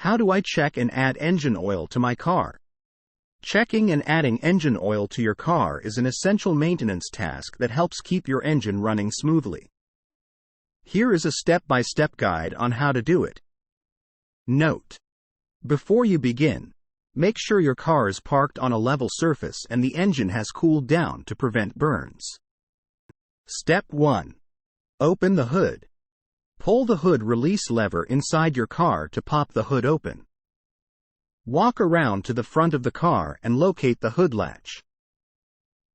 How do I check and add engine oil to my car? Checking and adding engine oil to your car is an essential maintenance task that helps keep your engine running smoothly. Here is a step-by-step guide on how to do it. Note: before you begin, make sure your car is parked on a level surface and the engine has cooled down to prevent burns. Step 1. Open the hood. Pull the hood release lever inside your car to pop the hood open. Walk around to the front of the car and locate the hood latch.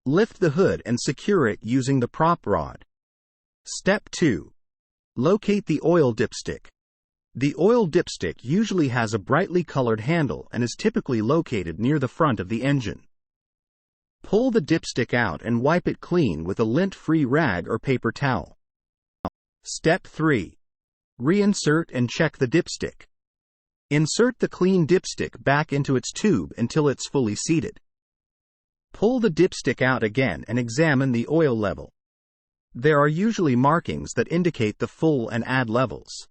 Lift the hood and secure it using the prop rod. Step 2. Locate the oil dipstick. The oil dipstick usually has a brightly colored handle and is typically located near the front of the engine. Pull the dipstick out and wipe it clean with a lint-free rag or paper towel. Step 3. Reinsert and check the dipstick. Insert the clean dipstick back into its tube until it's fully seated. Pull the dipstick out again and examine the oil level. There are usually markings that indicate the full and add levels.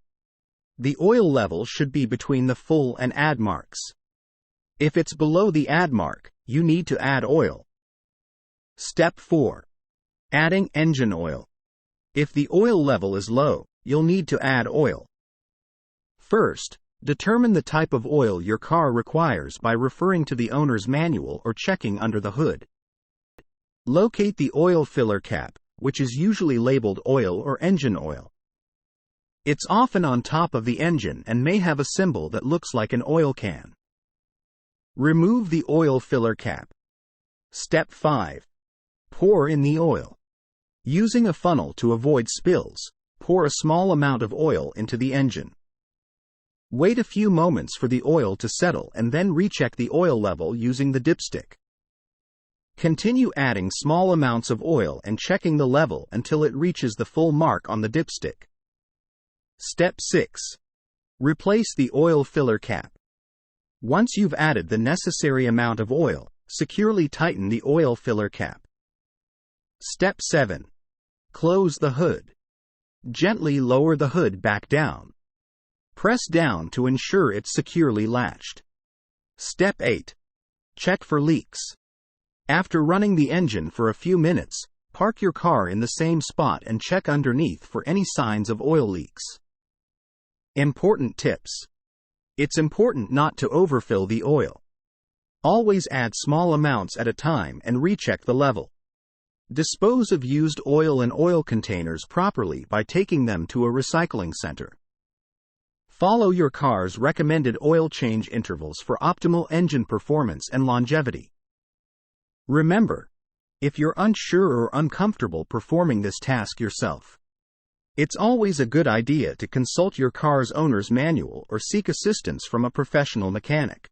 The oil level should be between the full and add marks. If it's below the add mark, you need to add oil. Step 4. Adding engine oil. If the oil level is low, you'll need to add oil. First, determine the type of oil your car requires by referring to the owner's manual or checking under the hood. Locate the oil filler cap, which is usually labeled oil or engine oil. It's often on top of the engine and may have a symbol that looks like an oil can. Remove the oil filler cap. Step 5. Pour in the oil. Using a funnel to avoid spills, pour a small amount of oil into the engine. Wait a few moments for the oil to settle and then recheck the oil level using the dipstick. Continue adding small amounts of oil and checking the level until it reaches the full mark on the dipstick. Step 6. Replace the oil filler cap. Once you've added the necessary amount of oil, securely tighten the oil filler cap. Step 7. Close the hood. Gently lower the hood back down. Press down to ensure it's securely latched. Step 8. Check for leaks. After running the engine for a few minutes, park your car in the same spot and check underneath for any signs of oil leaks. Important tips. It's important not to overfill the oil. Always add small amounts at a time and recheck the level. Dispose of used oil and oil containers properly by taking them to a recycling center. Follow your car's recommended oil change intervals for optimal engine performance and longevity. Remember, if you're unsure or uncomfortable performing this task yourself, it's always a good idea to consult your car's owner's manual or seek assistance from a professional mechanic.